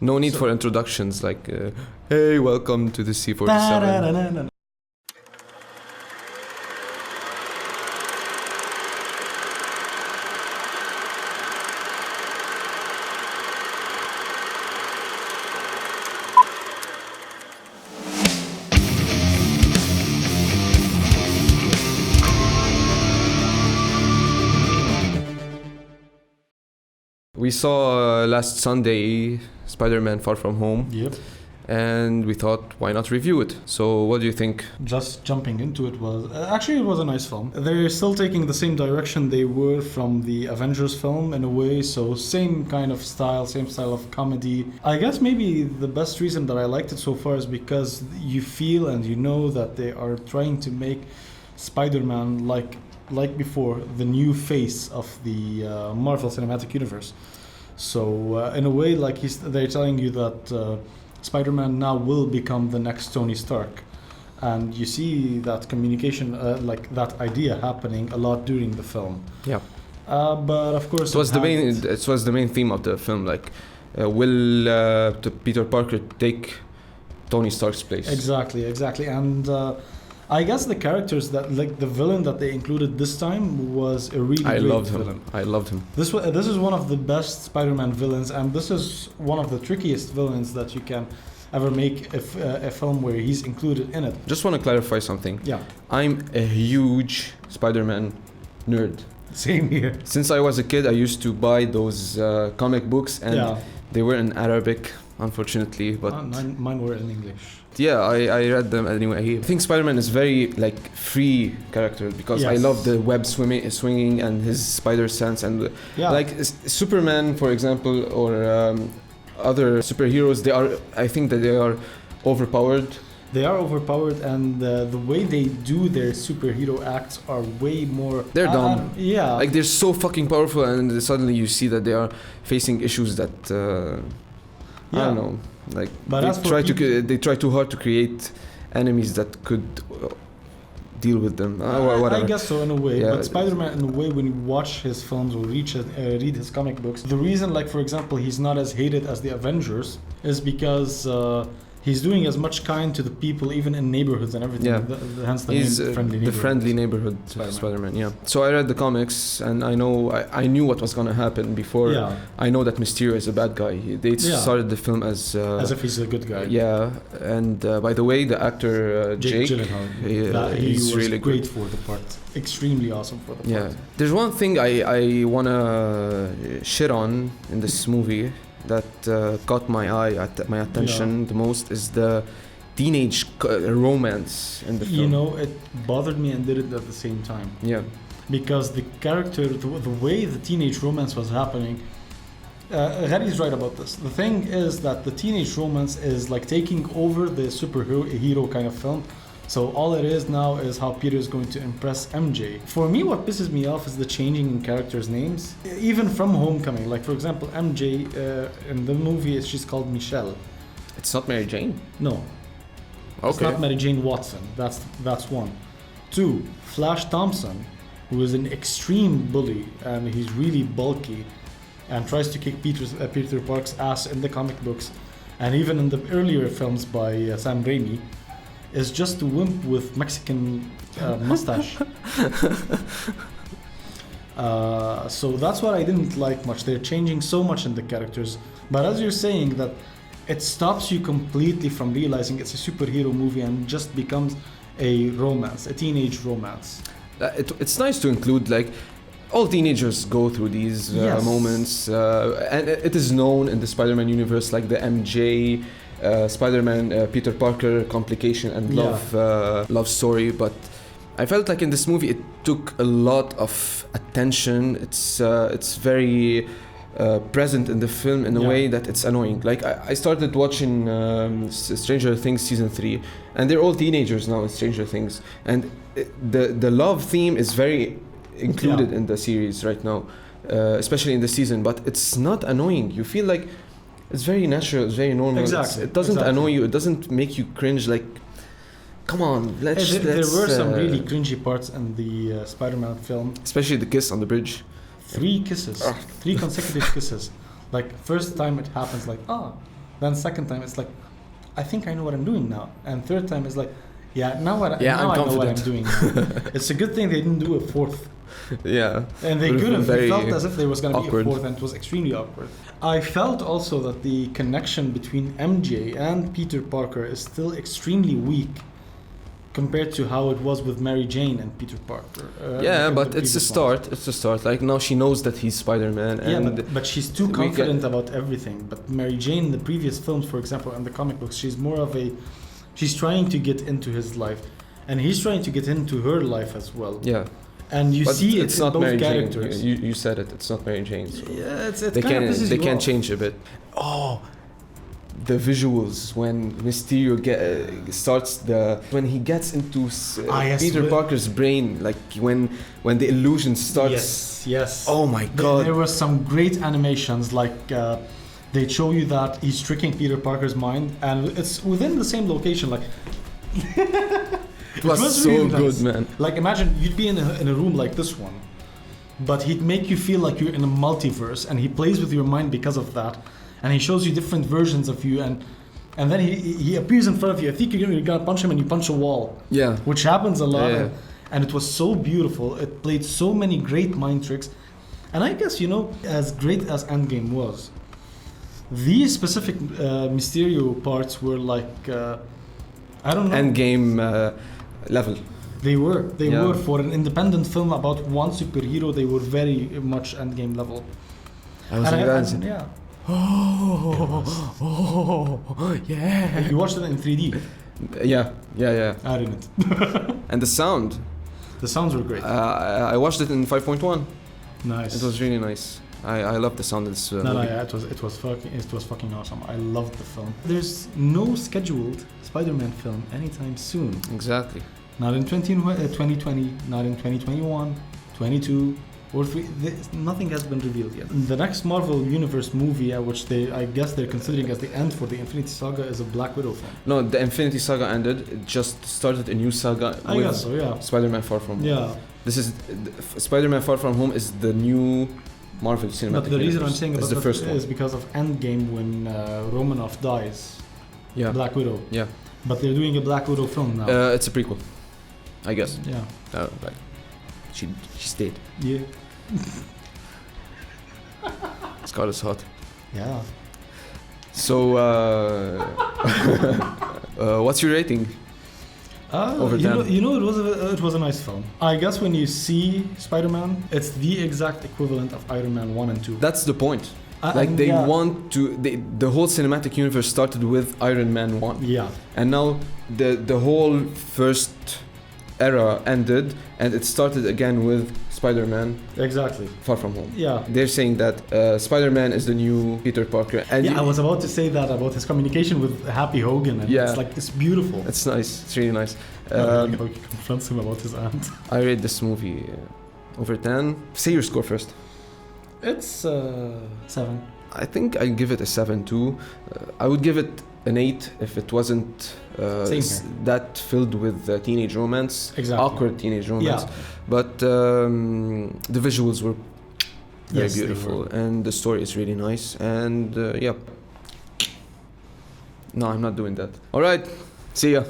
No need for introductions like, hey, welcome to the C-47. We saw last Sunday Spider-Man Far From Home. Yep. And we thought, why not review it? So what do you think? Just jumping into it was... actually, it was a nice film. They're still taking the same direction they were from the Avengers film in a way. So same kind of style, same style of comedy. I guess maybe the best reason that I liked it so far is because you feel and you know that they are trying to make Spider-Man like before, the new face of the Marvel Cinematic Universe. So in a way, like they're telling you that Spider-Man now will become the next Tony Stark. And you see that communication, like that idea happening a lot during the film. Yeah. But of course... It was the main theme of the film, like, will Peter Parker take Tony Stark's place? Exactly. And I guess the characters that, like the villain that they included this time was a really great villain. I loved him. This is one of the best Spider-Man villains, and this is one of the trickiest villains that you can ever make a film where he's included in it. Just want to clarify something. Yeah. I'm a huge Spider-Man nerd. Same here. Since I was a kid, I used to buy those comic books, and they were in Arabic, unfortunately. But mine were in English. Yeah, I read them anyway. I think Spider-Man is very like free character because I love the web swinging and his spider sense and like Superman, for example, or other superheroes. I think that they are overpowered. They are overpowered, and the way they do their superhero acts are way more... They're dumb. Yeah. Like they're so fucking powerful, and suddenly you see that they are facing issues that I don't know. Like they try too hard to create enemies that could deal with them. I guess so in a way. But Spider-Man, in a way, when you watch his films or read his comic books, the reason, like for example, he's not as hated as the Avengers is because he's doing as much kind to the people, even in neighborhoods and everything. Yeah. Hence the He's name Friendly Neighborhood. The Friendly Neighborhood Spider-Man. Yeah. So I read the comics, and I knew what was gonna happen before. Yeah. I know that Mysterio is a bad guy. They started the film as if he's a good guy. Yeah. And by the way, the actor Jake Gyllenhaal, he was really great for the part. Extremely awesome for the part. Yeah. There's one thing I wanna shit on in this movie that caught my attention the most is the teenage romance in the film. You know, it bothered me and didn't at the same time. Yeah. Because the character, the way the teenage romance was happening, Geddy's right about this. The thing is that the teenage romance is like taking over the superhero kind of film. So all it is now is how Peter is going to impress MJ. For me, what pisses me off is the changing in characters' names. Even from Homecoming, like for example, MJ in the movie, she's called Michelle. It's not Mary Jane? No. Okay. It's not Mary Jane Watson. That's one. Two, Flash Thompson, who is an extreme bully and he's really bulky and tries to kick Peter Parker's ass in the comic books and even in the earlier films by Sam Raimi. Is just a wimp with Mexican mustache. So that's what I didn't like much. They're changing so much in the characters. But as you're saying, that it stops you completely from realizing it's a superhero movie and just becomes a romance, a teenage romance. It's nice to include, like, all teenagers go through these moments. And it is known in the Spider-Man universe, like the MJ... Spider-Man, Peter Parker complication and love story, but I felt like in this movie it took a lot of attention. It's very present in the film in a way that it's annoying. Like I started watching Stranger Things season 3, and they're all teenagers now in Stranger Things, and the love theme is very included in the series right now, especially in the season. But it's not annoying. You feel like it's very natural, it's very normal. Exactly. It doesn't annoy you. It doesn't make you cringe. Like, come on, let's. There were some really cringy parts in the Spider-Man film. Especially the kiss on the bridge. 3 kisses, 3 consecutive kisses. Like first time it happens, like Then second time, it's like, I think I know what I'm doing now. And third time is like, yeah, now I'm I know what I'm confident. doing now. It's a good thing they didn't do a fourth. Yeah. And they Would've could have. been It very felt as if there was going to be a awkward. fourth, and it was extremely awkward. I felt also that the connection between MJ and Peter Parker is still extremely weak compared to how it was with Mary Jane and Peter Parker. Yeah, in but the it's a previous start. ones. It's a start. Like now she knows that he's Spider-Man, Yeah, and but she's too we confident about everything. But Mary Jane in the previous films, for example, and the comic books, she's more of a... She's trying to get into his life. And he's trying to get into her life as well. yeah. And you But see it's it not in both Mary characters. Jane. You said it. It's not Mary Jane. So Yeah, it they kind of can pisses they you can off. change a bit. Oh, the visuals when Mysterio starts when he gets into yes, Peter Parker's brain, like when the illusion starts. Yes. Oh my God. There were some great animations, like they show you that he's tricking Peter Parker's mind, and it's within the same location. Like It was so really good, nice. man. Like imagine you'd be in a room like this one, but he'd make you feel like you're in a multiverse, and he plays with your mind because of that, and he shows you different versions of you, and then he appears in front of you. I think you're gonna punch him, and you punch a wall. Yeah. Which happens a lot, Yeah. and it was so beautiful. It played so many great mind tricks, and I guess as great as Endgame was, these specific Mysterio parts were like I don't know. Endgame level. They were Yeah. for an independent film about one superhero. They were very much Endgame level. I was And dancing. yeah. Yeah. You watched it in 3D. Yeah. I didn't. And the sound. The sounds were great. I watched it in 5.1. Nice. It was really nice. I love the sound of this No, movie. yeah, it was fucking awesome. I loved the film. There's no scheduled Spider-Man film anytime soon. Exactly. Not in 2020, not in 2021, 22, or 3. Nothing has been revealed yet. The next Marvel Universe movie, which I guess they're considering as the end for the Infinity Saga, is a Black Widow film. No, the Infinity Saga ended. It just started a new saga I with guess so, yeah. Spider-Man Far From Home. Yeah. This is Spider-Man Far From Home is the new Marvel Cinematic But the reason I'm Universe. saying It's about the that first one. is because of Endgame when Romanoff dies. Yeah. Black Widow. Yeah. But they're doing a Black Widow film now. It's a prequel, I guess. Yeah. Like she stayed. Yeah. Scarlet's hot. Yeah. So, what's your rating? Over you 10. know, it was a nice film. I guess when you see Spider-Man, it's the exact equivalent of Iron Man 1 and 2. That's the point. Like they want to. The whole cinematic universe started with Iron Man 1. Yeah. And now the whole first era ended, and it started again with Spider-Man Exactly. Far From Home. Yeah. They're saying that Spider-Man is the new Peter Parker, and Yeah, I was about to say that about his communication with Happy Hogan, and Yeah. it's like it's beautiful. it's nice. It's really nice. I like how he confronts him about his aunt. I rate this movie over 10. Say your score first. It's 7. I think I give it a 7 too. I would give it an 8 if it wasn't Same here. that filled with teenage romance, Exactly. awkward teenage romance. Yeah. But the visuals were very Yes, they beautiful, were. and the story is really nice. And yeah. No, I'm not doing that. All right. See ya.